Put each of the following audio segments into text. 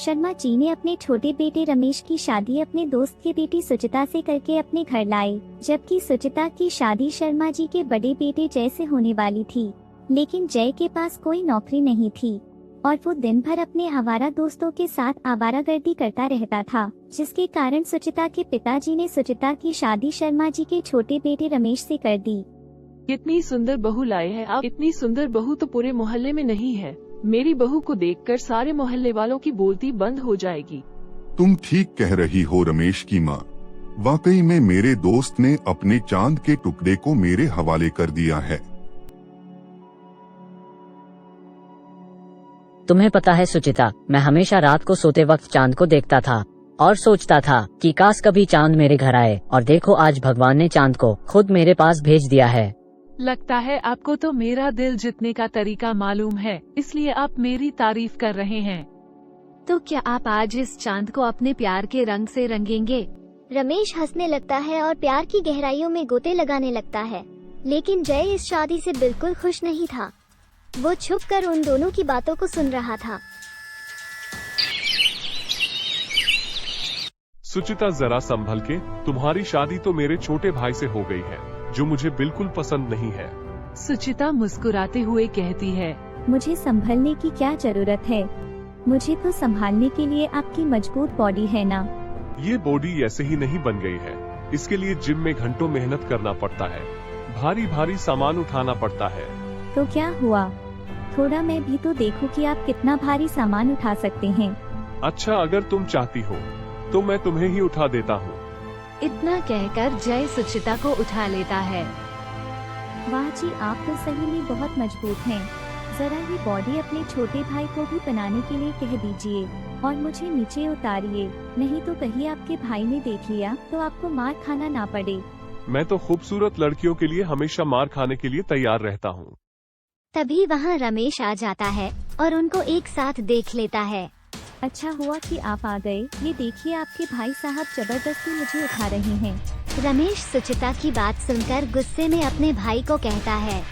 शर्मा जी ने अपने छोटे बेटे रमेश की शादी अपने दोस्त की बेटी सुचिता से करके अपने घर लाए, जबकि सुचिता की शादी शर्मा जी के बड़े बेटे जय से होने वाली थी। लेकिन जय के पास कोई नौकरी नहीं थी और वो दिन भर अपने आवारा दोस्तों के साथ आवारागर्दी करता रहता था, जिसके कारण सुचिता के पिताजी ने सुचिता की शादी शर्मा जी के छोटे बेटे रमेश से कर दी। कितनी सुंदर बहू लाए हैं आप। इतनी सुंदर बहू तो पूरे मोहल्ले में नहीं है। मेरी बहू को देखकर सारे मोहल्ले वालों की बोलती बंद हो जाएगी। तुम ठीक कह रही हो रमेश की माँ। वाकई में मेरे दोस्त ने अपने चांद के टुकड़े को मेरे हवाले कर दिया है। तुम्हें पता है सुचिता, मैं हमेशा रात को सोते वक्त चांद को देखता था और सोचता था कि काश कभी चांद मेरे घर आए, और देखो आज भगवान ने चांद को खुद मेरे पास भेज दिया है। लगता है आपको तो मेरा दिल जीतने का तरीका मालूम है, इसलिए आप मेरी तारीफ कर रहे हैं। तो क्या आप आज इस चांद को अपने प्यार के रंग से रंगेंगे? रमेश हंसने लगता है और प्यार की गहराइयों में गोते लगाने लगता है। लेकिन जय इस शादी से बिल्कुल खुश नहीं था। वो छुपकर उन दोनों की बातों को सुन रहा था। सुचिता जरा संभल के, तुम्हारी शादी तो मेरे छोटे भाई से हो गई है, जो मुझे बिल्कुल पसंद नहीं है। सुचिता मुस्कुराते हुए कहती है, मुझे संभलने की क्या जरूरत है? मुझे तो संभालने के लिए आपकी मजबूत बॉडी है ना। ये बॉडी ऐसे ही नहीं बन गई है, इसके लिए जिम में घंटों मेहनत करना पड़ता है, भारी भारी सामान उठाना पड़ता है। तो क्या हुआ, थोड़ा मैं भी तो देखूं कि आप कितना भारी सामान उठा सकते हैं। अच्छा, अगर तुम चाहती हो तो मैं तुम्हें ही उठा देता हूँ। इतना कहकर जय सुचिता को उठा लेता है। वाह जी, आप तो सही में बहुत मजबूत हैं। जरा ये बॉडी अपने छोटे भाई को भी बनाने के लिए कह दीजिए और मुझे नीचे उतारिए, नहीं तो कहीं आपके भाई ने देख लिया तो आपको मार खाना ना पड़े। मैं तो खूबसूरत लड़कियों के लिए हमेशा मार खाने के लिए तैयार रहता हूँ। तभी वहाँ रमेश आ जाता है और उनको एक साथ देख लेता है। अच्छा हुआ कि आप आ गए। ये देखिए, आपके भाई साहब जबरदस्ती मुझे उठा रहे हैं। रमेश सुचिता की बात सुनकर गुस्से में अपने भाई को कहता है,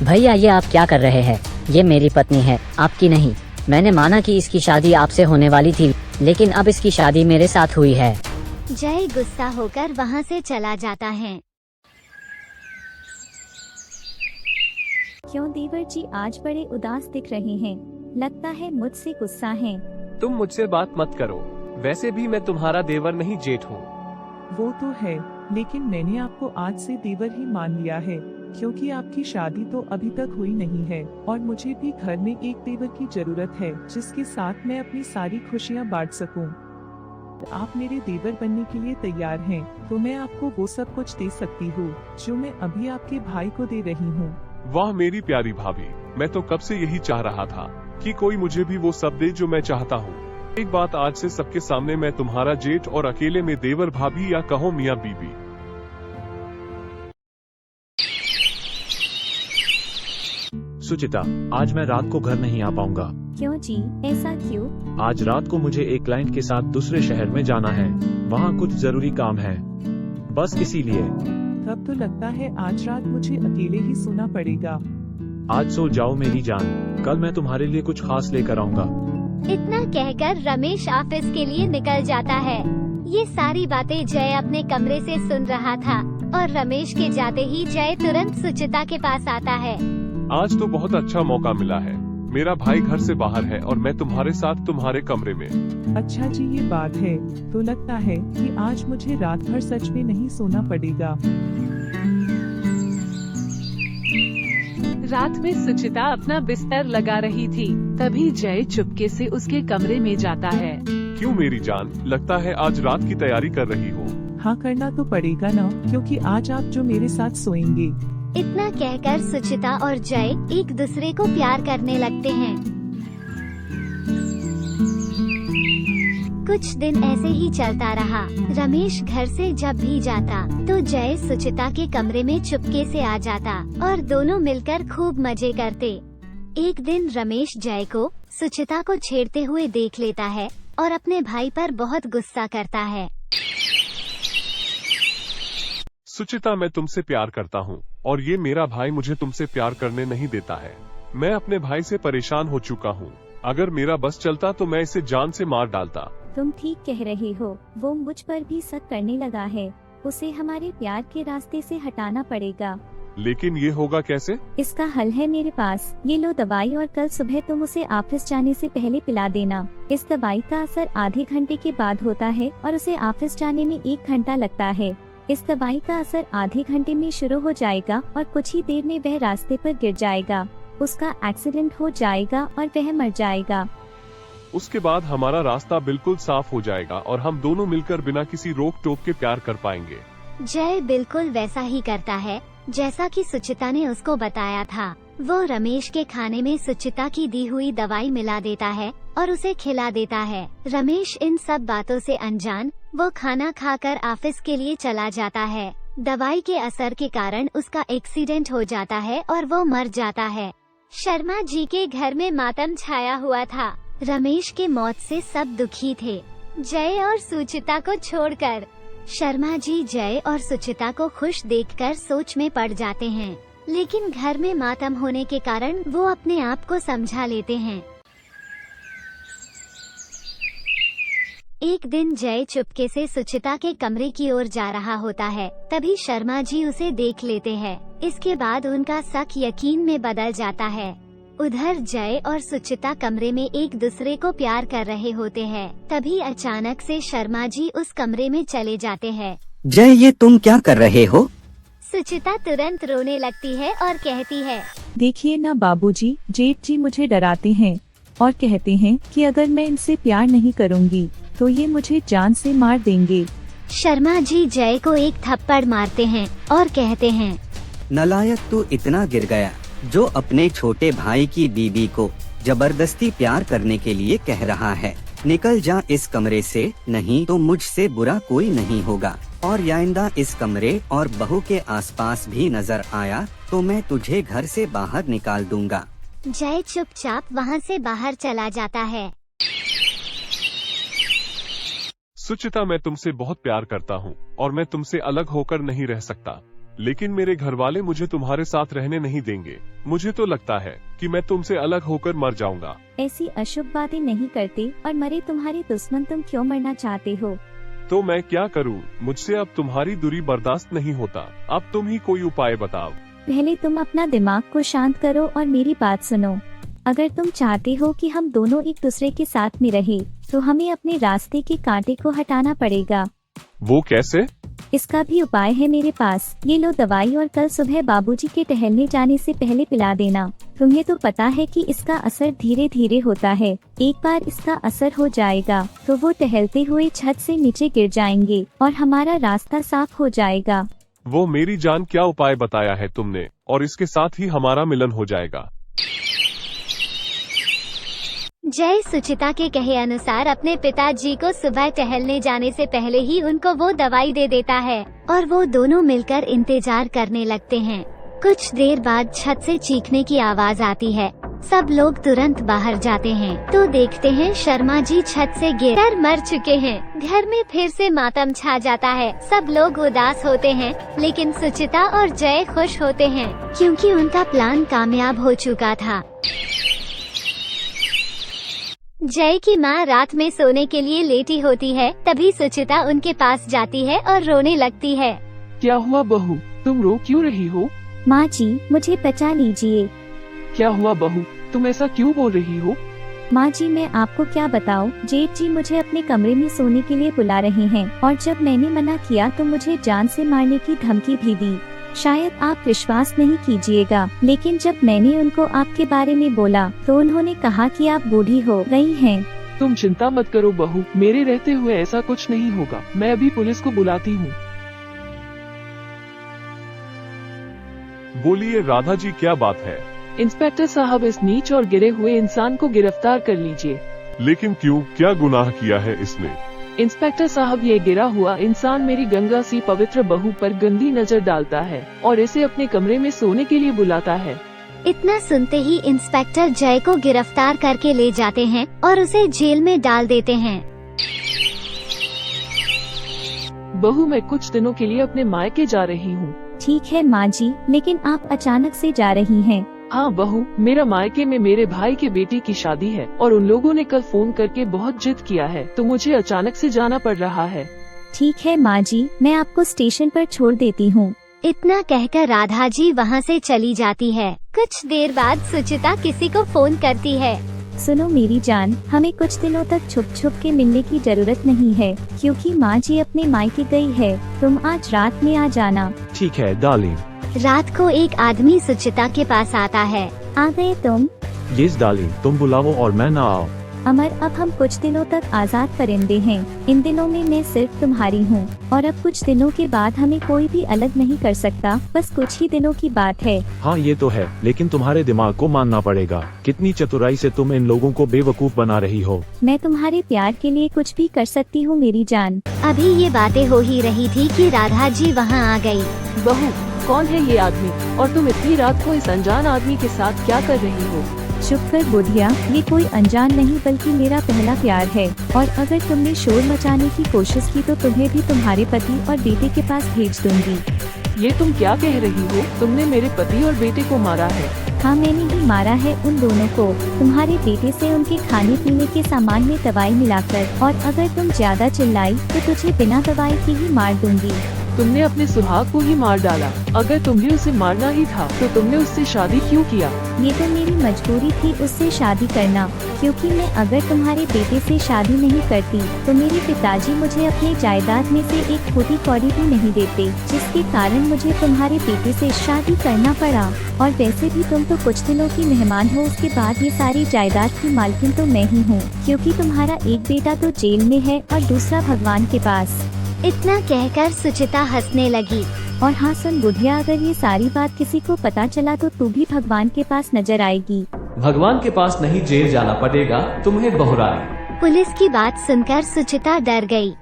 भैया ये आप क्या कर रहे हैं? ये मेरी पत्नी है, आपकी नहीं। मैंने माना कि इसकी शादी आपसे होने वाली थी, लेकिन अब इसकी शादी मेरे साथ हुई है। जय गुस्सा होकर वहाँ से चला जाता है। क्यों देवर जी आज बड़े उदास दिख रहे हैं? लगता है मुझसे गुस्सा है। तुम मुझसे बात मत करो, वैसे भी मैं तुम्हारा देवर नहीं जेठ हूँ। वो तो है, लेकिन मैंने आपको आज से देवर ही मान लिया है, क्योंकि आपकी शादी तो अभी तक हुई नहीं है और मुझे भी घर में एक देवर की जरूरत है, जिसके साथ मैं अपनी सारी खुशियाँ बांट सकूं। आप मेरे देवर बनने के लिए तैयार हैं, तो मैं आपको वो सब कुछ दे सकती हूँ जो मैं अभी आपके भाई को दे रही हूँ। वाह मेरी प्यारी भाभी, मैं तो कब से यही चाह रहा था कि कोई मुझे भी वो सब दे जो मैं चाहता हूँ। एक बात आज से सबके सामने, मैं तुम्हारा जेठ और अकेले में देवर भाभी या कहो मियाँ बीबी। सुचिता, आज मैं रात को घर नहीं आ पाऊंगा। क्यों जी, ऐसा क्यों? आज रात को मुझे एक क्लाइंट के साथ दूसरे शहर में जाना है, वहाँ कुछ जरूरी काम है, बस इसीलिए। तब तो लगता है आज रात मुझे अकेले ही सोना पड़ेगा। आज सो जाओ मेरी जान, कल मैं तुम्हारे लिए कुछ खास लेकर आऊँगा। इतना कहकर रमेश ऑफिस के लिए निकल जाता है। ये सारी बातें जय अपने कमरे से सुन रहा था और रमेश के जाते ही जय तुरंत सुचिता के पास आता है। आज तो बहुत अच्छा मौका मिला है, मेरा भाई घर से बाहर है और मैं तुम्हारे साथ तुम्हारे कमरे में। अच्छा जी, ये बात है, तो लगता है कि आज मुझे रात भर सच में नहीं सोना पड़ेगा। रात में सुचिता अपना बिस्तर लगा रही थी, तभी जय चुपके से उसके कमरे में जाता है। क्यों मेरी जान, लगता है आज रात की तैयारी कर रही हो? हाँ, करना तो पड़ेगा ना, क्योंकि आज आप जो मेरे साथ सोएंगे। इतना कहकर सुचिता और जय एक दूसरे को प्यार करने लगते हैं। कुछ दिन ऐसे ही चलता रहा। रमेश घर से जब भी जाता तो जय सुचिता के कमरे में चुपके से आ जाता और दोनों मिलकर खूब मजे करते। एक दिन रमेश जय को सुचिता को छेड़ते हुए देख लेता है और अपने भाई पर बहुत गुस्सा करता है। सुचिता, मैं तुमसे प्यार करता हूँ और ये मेरा भाई मुझे तुमसे प्यार करने नहीं देता है। मैं अपने भाई से परेशान हो चुका हूँ अगर मेरा बस चलता तो मैं इसे जान से मार डालता। तुम ठीक कह रहे हो, वो मुझ पर भी शक करने लगा है। उसे हमारे प्यार के रास्ते से हटाना पड़ेगा। लेकिन ये होगा कैसे? इसका हल है मेरे पास। ये लो दवाई और कल सुबह तुम उसे ऑफिस जाने से पहले पिला देना। इस दवाई का असर आधे घंटे के बाद होता है और उसे ऑफिस जाने में 1 घंटा लगता है। इस दवाई का असर आधे घंटे में शुरू हो जाएगा और कुछ ही देर में वह रास्ते पर गिर जाएगा। उसका एक्सीडेंट हो जाएगा और वह मर जाएगा। उसके बाद हमारा रास्ता बिल्कुल साफ हो जाएगा और हम दोनों मिलकर बिना किसी रोक टोक के प्यार कर पाएंगे। जय बिल्कुल वैसा ही करता है जैसा कि सुचिता ने उसको बताया था। वो रमेश के खाने में सुचिता की दी हुई दवाई मिला देता है और उसे खिला देता है। रमेश इन सब बातों से अनजान वो खाना खाकर ऑफिस के लिए चला जाता है। दवाई के असर के कारण उसका एक्सीडेंट हो जाता है और वो मर जाता है। शर्मा जी के घर में मातम छाया हुआ था। रमेश के मौत से सब दुखी थे, जय और सुचिता को छोड़कर। शर्मा जी जय और सुचिता को खुश देखकर सोच में पड़ जाते हैं, लेकिन घर में मातम होने के कारण वो अपने आप को समझा लेते हैं। एक दिन जय चुपके से सुचिता के कमरे की ओर जा रहा होता है, तभी शर्मा जी उसे देख लेते हैं। इसके बाद उनका शक यकीन में बदल जाता है। उधर जय और सुचिता कमरे में एक दूसरे को प्यार कर रहे होते हैं। तभी अचानक से शर्मा जी उस कमरे में चले जाते हैं। जय, ये तुम क्या कर रहे हो? सुचिता तुरंत रोने लगती है और कहती है, देखिए ना बाबूजी, जेठ जी मुझे डराते हैं और कहते हैं कि अगर मैं इनसे प्यार नहीं करूंगी तो ये मुझे जान से मार देंगे। शर्मा जी जय को एक थप्पड़ मारते हैं और कहते हैं, नालायक, तू इतना गिर गया जो अपने छोटे भाई की बीवी को जबरदस्ती प्यार करने के लिए कह रहा है। निकल जा इस कमरे से, नहीं तो मुझसे बुरा कोई नहीं होगा। और आइंदा इस कमरे और बहू के आसपास भी नजर आया तो मैं तुझे घर से बाहर निकाल दूंगा। जय चुपचाप वहाँ से बाहर चला जाता है। सुचिता, मैं तुमसे बहुत प्यार करता हूँ और मैं तुमसे अलग होकर नहीं रह सकता, लेकिन मेरे घर वाले मुझे तुम्हारे साथ रहने नहीं देंगे। मुझे तो लगता है कि मैं तुमसे अलग होकर मर जाऊंगा। ऐसी अशुभ बातें नहीं करते और मरे तुम्हारे दुश्मन तुम क्यों मरना चाहते हो? तो मैं क्या करूं? मुझसे अब तुम्हारी दूरी बर्दाश्त नहीं होता। अब तुम ही कोई उपाय बताओ। पहले तुम अपना दिमाग को शांत करो और मेरी बात सुनो। अगर तुम चाहते हो कि हम दोनों एक दूसरे के साथ में रहे तो हमें अपने रास्ते के कांटे को हटाना पड़ेगा। वो कैसे? इसका भी उपाय है मेरे पास। ये लो दवाई और कल सुबह बाबूजी के टहलने जाने से पहले पिला देना। तुम्हें तो पता है कि इसका असर धीरे धीरे होता है। एक बार इसका असर हो जाएगा तो वो टहलते हुए छत से नीचे गिर जाएंगे और हमारा रास्ता साफ हो जाएगा। वो मेरी जान, क्या उपाय बताया है तुमने? और इसके साथ ही हमारा मिलन हो जाएगा। जय सुचिता के कहे अनुसार अपने पिताजी को सुबह टहलने जाने से पहले ही उनको वो दवाई दे देता है और वो दोनों मिलकर इंतजार करने लगते हैं। कुछ देर बाद छत से चीखने की आवाज आती है। सब लोग तुरंत बाहर जाते हैं तो देखते हैं शर्मा जी छत से गिरकर मर चुके हैं। घर में फिर से मातम छा जाता है। सब लोग उदास होते हैं, लेकिन सुचिता और जय खुश होते हैं क्योंकि उनका प्लान कामयाब हो चुका था। जय की माँ रात में सोने के लिए लेटी होती है, तभी सुचिता उनके पास जाती है और रोने लगती है। क्या हुआ बहू, तुम रो क्यों रही हो? माँ जी, मुझे बचा लीजिए। क्या हुआ बहू, तुम ऐसा क्यों बोल रही हो? माँ जी, मैं आपको क्या बताऊँ, जेठ जी मुझे अपने कमरे में सोने के लिए बुला रहे हैं और जब मैंने मना किया तो मुझे जान से मारने की धमकी भी दी। शायद आप विश्वास नहीं कीजिएगा, लेकिन जब मैंने उनको आपके बारे में बोला तो उन्होंने कहा कि आप बूढ़ी हो गई हैं। तुम चिंता मत करो बहू, मेरे रहते हुए ऐसा कुछ नहीं होगा। मैं अभी पुलिस को बुलाती हूँ। बोलिए राधा जी, क्या बात है? इंस्पेक्टर साहब, इस नीच और गिरे हुए इंसान को गिरफ्तार कर लीजिए। लेकिन क्यों? क्या गुनाह किया है इसने? इंस्पेक्टर साहब, ये गिरा हुआ इंसान मेरी गंगा सी पवित्र बहू पर गंदी नजर डालता है और इसे अपने कमरे में सोने के लिए बुलाता है। इतना सुनते ही इंस्पेक्टर जय को गिरफ्तार करके ले जाते हैं और उसे जेल में डाल देते हैं। बहू, मैं कुछ दिनों के लिए अपने मायके जा रही हूँ। ठीक है माँ जी, लेकिन आप अचानक से जा रही हैं। हाँ बहू, मेरा मायके में मेरे भाई के बेटी की शादी है और उन लोगों ने कल फोन करके बहुत जिद किया है, तो मुझे अचानक से जाना पड़ रहा है। ठीक है माँ जी, मैं आपको स्टेशन पर छोड़ देती हूँ। इतना कहकर राधा जी वहाँ से चली जाती है। कुछ देर बाद सुचिता किसी को फोन करती है। सुनो मेरी जान, हमें कुछ दिनों तक छुप छुप के मिलने की जरूरत नहीं है, क्योंकि माँ जी अपने मायके गई है। तुम आज रात में आ जाना। ठीक है डार्लिंग। रात को एक आदमी सुचिता के पास आता है। आ गए तुम? यस डार्लिंग, तुम बुलाओ और मैं ना आओ। अमर, अब हम कुछ दिनों तक आजाद परिंदे हैं। इन दिनों में मैं सिर्फ तुम्हारी हूँ और अब कुछ दिनों के बाद हमें कोई भी अलग नहीं कर सकता। बस कुछ ही दिनों की बात है। हाँ ये तो है, लेकिन तुम्हारे दिमाग को मानना पड़ेगा। कितनी चतुराई से तुम इन लोगों को बेवकूफ बना रही हो। मैं तुम्हारे प्यार के लिए कुछ भी कर सकती हूँ मेरी जान। अभी ये बातें हो ही रही थी कि राधा जी वहाँ आ गई। बहू, कौन है ये आदमी और तुम इतनी रात को इस अनजान आदमी के साथ क्या कर रही हो? चुप कर बुधिया, ये कोई अनजान नहीं बल्कि मेरा पहला प्यार है, और अगर तुमने शोर मचाने की कोशिश की तो तुम्हें भी तुम्हारे पति और बेटे के पास भेज दूंगी। ये तुम क्या कह रही हो? तुमने मेरे पति और बेटे को मारा है? हाँ, मैंने ही मारा है उन दोनों को, तुम्हारे बेटे से उनके खाने पीने के सामान में दवाई मिलाकर। और अगर तुम ज्यादा चिल्लाई तो तुझे बिना दवाई के ही मार दूंगी। तुमने अपने सुहाग को ही मार डाला। अगर तुम्हें उसे मारना ही था तो तुमने उससे शादी क्यों किया? ये तो मेरी मजबूरी थी उससे शादी करना, क्योंकि मैं अगर तुम्हारे बेटे से शादी नहीं करती तो मेरे पिताजी मुझे अपने जायदाद में से एक फूटी कौड़ी भी नहीं देते, जिसके कारण मुझे तुम्हारे बेटे से शादी करना पड़ा। और वैसे भी तुम तो कुछ दिनों की मेहमान हो, उसके बाद ये सारी जायदाद की मालकिन तो मैं ही हूँ, क्योंकि तुम्हारा एक बेटा तो जेल में है और दूसरा भगवान के पास। इतना कहकर सुचिता हंसने लगी। और हाँ सुन बुधिया, अगर ये सारी बात किसी को पता चला तो तू भी भगवान के पास नजर आएगी। भगवान के पास नहीं, जेल जाना पड़ेगा तुम्हें बहुराए। पुलिस की बात सुनकर सुचिता डर गई।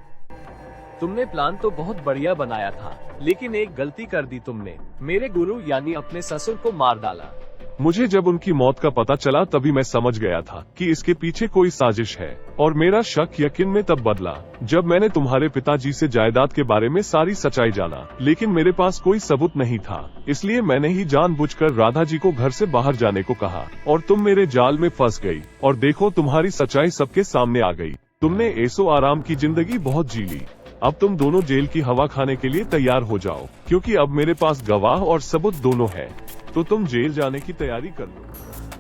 तुमने प्लान तो बहुत बढ़िया बनाया था, लेकिन एक गलती कर दी तुमने। मेरे गुरु यानी अपने ससुर को मार डाला। मुझे जब उनकी मौत का पता चला तभी मैं समझ गया था कि इसके पीछे कोई साजिश है, और मेरा शक यकीन में तब बदला जब मैंने तुम्हारे पिताजी से जायदाद के बारे में सारी सच्चाई जाना। लेकिन मेरे पास कोई सबूत नहीं था, इसलिए मैंने ही जानबूझकर राधा जी को घर से बाहर जाने को कहा, और तुम मेरे जाल में फंस गई। और देखो, तुम्हारी सच्चाई सबके सामने आ गई। तुमने ऐसो आराम की जिंदगी बहुत जी ली। अब तुम दोनों जेल की हवा खाने के लिए तैयार हो जाओ, क्योंकि अब मेरे पास गवाह और सबूत दोनों है। तो तुम जेल जाने की तैयारी कर लो।